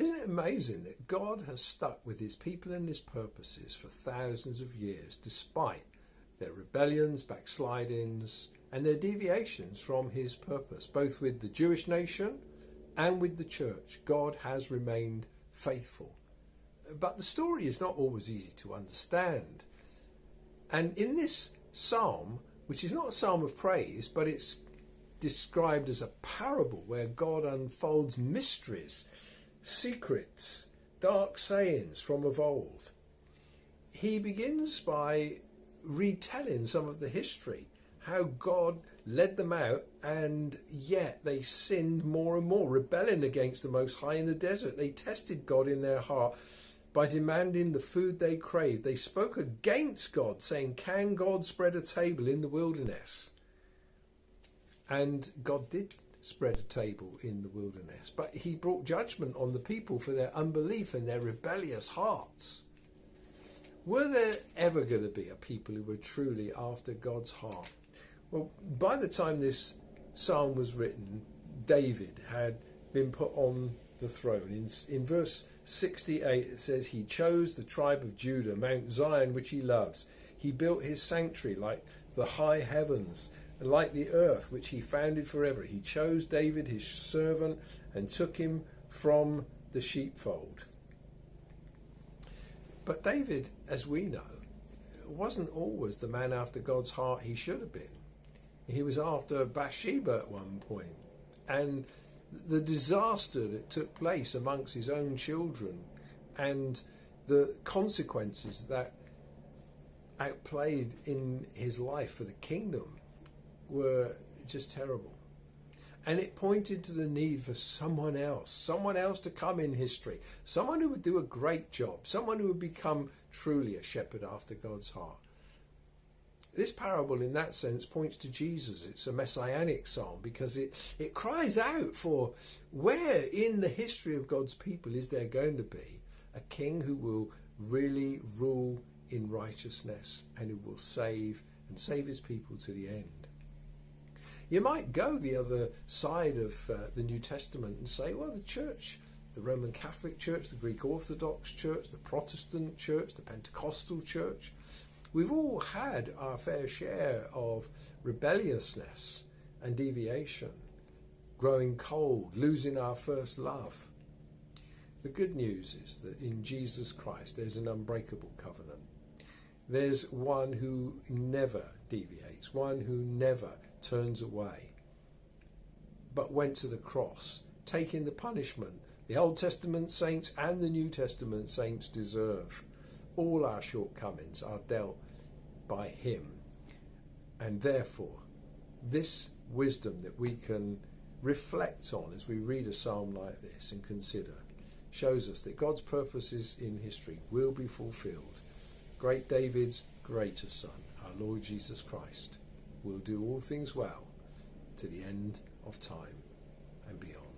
Isn't it amazing that God has stuck with his people and his purposes for thousands of years, despite their rebellions, backslidings, and their deviations from his purpose, both with the Jewish nation and with the church? God has remained faithful. But the story is not always easy to understand. And in this psalm, which is not a psalm of praise, but it's described as a parable where God unfolds mysteries, secrets, dark sayings from of old, he begins by retelling some of the history, how God led them out, and yet they sinned more and more, rebelling against the Most High in the desert. They tested God in their heart by demanding the food they craved. They spoke against God, saying, "Can God spread a table in the wilderness?" And God did spread a table in the wilderness, but he brought judgment on the people for their unbelief and their rebellious hearts. Were there ever going to be a people who were truly after God's heart? Well, by the time this psalm was written, David had been put on the throne. In verse 68 it says, "He chose the tribe of Judah, Mount Zion, which he loves. He built his sanctuary like the high heavens, and like the earth, which he founded forever. He chose David, his servant, and took him from the sheepfold." But David, as we know, wasn't always the man after God's heart he should have been. He was after Bathsheba at one point, and the disaster that took place amongst his own children and the consequences that outplayed in his life for the kingdom were just terrible. And it pointed to the need for someone else to come in history, someone who would do a great job, someone who would become truly a shepherd after God's heart. This parable in that sense points to Jesus. It's a messianic psalm because it cries out for where in the history of God's people is there going to be a king who will really rule in righteousness and who will save his people to the end. You might go the other side of the New Testament and say, well, the church, the Roman Catholic Church, the Greek Orthodox Church, the Protestant Church, the Pentecostal Church, we've all had our fair share of rebelliousness and deviation, growing cold, losing our first love. The good news is that in Jesus Christ there's an unbreakable covenant. There's one who never deviates, one who never turns away, but went to the cross, taking the punishment the Old Testament saints and the New Testament saints deserve. All our shortcomings are dealt by him, and therefore this wisdom that we can reflect on as we read a psalm like this and consider shows us that God's purposes in history will be fulfilled. Great David's greater son, our Lord Jesus Christ, will do all things well to the end of time and beyond.